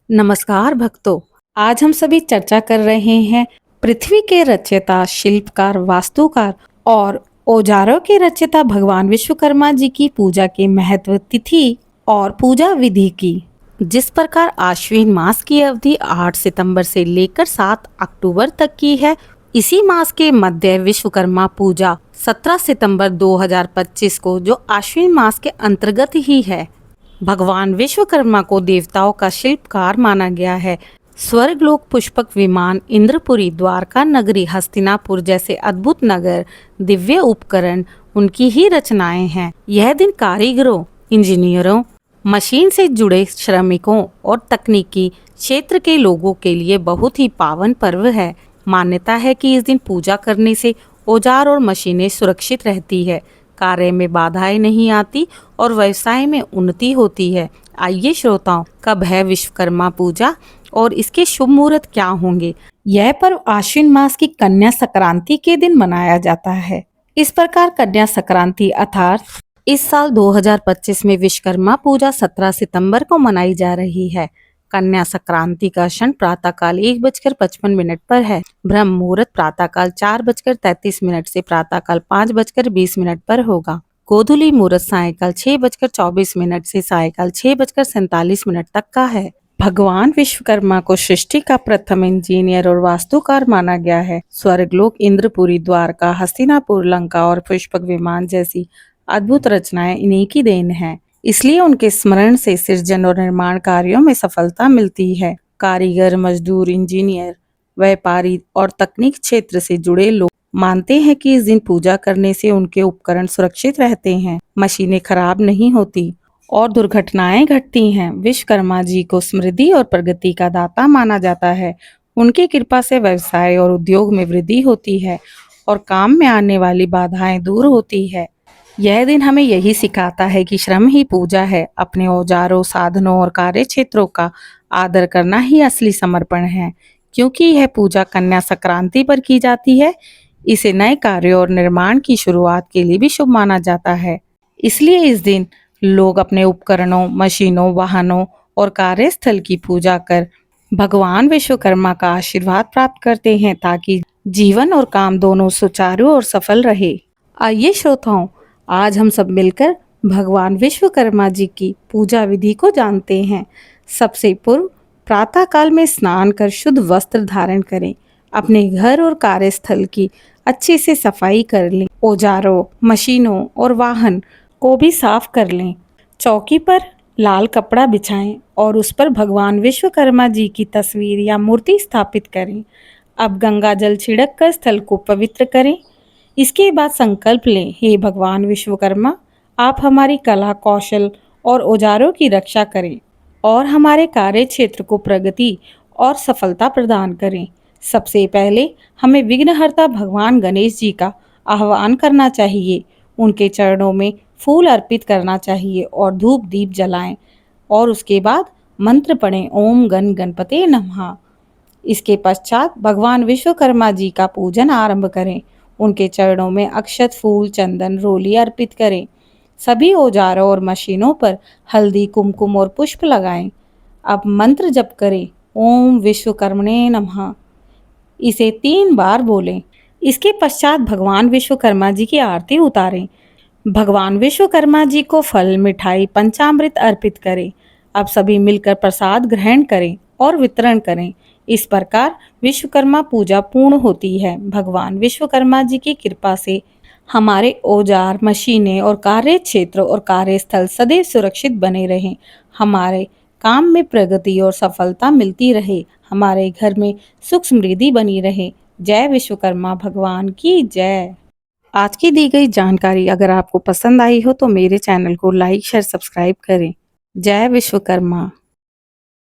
नमस्कार भक्तों। आज हम सभी चर्चा कर रहे हैं पृथ्वी के रचयिता, शिल्पकार, वास्तुकार और औजारों के रचयिता भगवान विश्वकर्मा जी की पूजा के महत्व, तिथि और पूजा विधि की। जिस प्रकार आश्विन मास की अवधि 8 सितंबर से लेकर 7 अक्टूबर तक की है, इसी मास के मध्य विश्वकर्मा पूजा 17 सितंबर 2025 को, जो आश्विन मास के अंतर्गत ही है। भगवान विश्वकर्मा को देवताओं का शिल्पकार माना गया है। स्वर्गलोक, पुष्पक विमान, इंद्रपुरी, द्वारका नगरी, हस्तिनापुर जैसे अद्भुत नगर, दिव्य उपकरण उनकी ही रचनाएं हैं। यह दिन कारीगरों, इंजीनियरों, मशीन से जुड़े श्रमिकों और तकनीकी क्षेत्र के लोगों के लिए बहुत ही पावन पर्व है। मान्यता है कि इस दिन पूजा करने से औजार और मशीनें सुरक्षित रहती है, कार्य में बाधाएं नहीं आती और व्यवसाय में उन्नति होती है। आइए श्रोताओं, कब है विश्वकर्मा पूजा और इसके शुभ मुहूर्त क्या होंगे? यह पर्व आश्विन मास की कन्या संक्रांति के दिन मनाया जाता है। इस प्रकार कन्या संक्रांति अर्थात इस साल 2025 में विश्वकर्मा पूजा 17 सितंबर को मनाई जा रही है। कन्या संक्रांति का क्षण प्रातःकाल 1:55 पर है। ब्रह्म मुहूर्त प्रातःकाल 4:33 से प्रातःकाल 5:20 पर होगा। गोधूली मुहूर्त सायंकाल 6:24 से सायंकाल 6:47 तक का है। भगवान विश्वकर्मा को सृष्टि का प्रथम इंजीनियर और वास्तुकार माना गया है। स्वर्गलोक, इंद्रपुरी, द्वारका, हस्तिनापुर, लंका और पुष्पक विमान जैसी अद्भुत रचनाएं इन्हीं की देन है। इसलिए उनके स्मरण से सृजन और निर्माण कार्यों में सफलता मिलती है। कारीगर, मजदूर, इंजीनियर, व्यापारी और तकनीक क्षेत्र से जुड़े लोग मानते हैं कि इस दिन पूजा करने से उनके उपकरण सुरक्षित रहते हैं, मशीनें खराब नहीं होती और दुर्घटनाएं घटती हैं। विश्वकर्मा जी को समृद्धि और प्रगति का दाता माना जाता है। उनकी कृपा से व्यवसाय और उद्योग में वृद्धि होती है और काम में आने वाली बाधाएं दूर होती है। यह दिन हमें यही सिखाता है कि श्रम ही पूजा है। अपने औजारों, साधनों और कार्य क्षेत्रों का आदर करना ही असली समर्पण है। क्योंकि यह पूजा कन्या संक्रांति पर की जाती है, इसे नए कार्यों और निर्माण की शुरुआत के लिए भी शुभ माना जाता है। इसलिए इस दिन लोग अपने उपकरणों, मशीनों, वाहनों और कार्यस्थल की पूजा कर भगवान विश्वकर्मा का आशीर्वाद प्राप्त करते हैं, ताकि जीवन और काम दोनों सुचारू और सफल रहे। आइए श्रोताओं, आज हम सब मिलकर भगवान विश्वकर्मा जी की पूजा विधि को जानते हैं। सबसे पूर्व प्रातः काल में स्नान कर शुद्ध वस्त्र धारण करें। अपने घर और कार्यस्थल की अच्छे से सफाई कर लें। औजारों, मशीनों और वाहन को भी साफ कर लें। चौकी पर लाल कपड़ा बिछाएं और उस पर भगवान विश्वकर्मा जी की तस्वीर या मूर्ति स्थापित करें। अब गंगा जल छिड़क कर स्थल को पवित्र करें। इसके बाद संकल्प लें, हे भगवान विश्वकर्मा, आप हमारी कला, कौशल और औजारों की रक्षा करें और हमारे कार्य क्षेत्र को प्रगति और सफलता प्रदान करें। सबसे पहले हमें विघ्नहर्ता भगवान गणेश जी का आह्वान करना चाहिए। उनके चरणों में फूल अर्पित करना चाहिए और धूप दीप जलाएं और उसके बाद मंत्र पढ़ें, ओम गण गणपते नमः। इसके पश्चात भगवान विश्वकर्मा जी का पूजन आरंभ करें। उनके चरणों में अक्षत, फूल, चंदन, रोली अर्पित करें। सभी औजारों और मशीनों पर हल्दी, कुमकुम और पुष्प लगाएं। अब मंत्र जप करें, ओम विश्वकर्मणे नमः। इसे 3 बार बोलें। इसके पश्चात भगवान विश्वकर्मा जी की आरती उतारें। भगवान विश्वकर्मा जी को फल, मिठाई, पंचामृत अर्पित करें। अब सभी मिलकर प्रसाद ग्रहण करें और वितरण करें। इस प्रकार विश्वकर्मा पूजा पूर्ण होती है। भगवान विश्वकर्मा जी की कृपा से हमारे औजार, मशीनें और कार्य क्षेत्र और कार्यस्थल सदैव सुरक्षित बने रहें। हमारे काम में प्रगति और सफलता मिलती रहे। हमारे घर में सुख समृद्धि बनी रहे। जय विश्वकर्मा भगवान की जय। आज की दी गई जानकारी अगर आपको पसंद आई हो तो मेरे चैनल को लाइक, शेयर, सब्सक्राइब करें। जय विश्वकर्मा।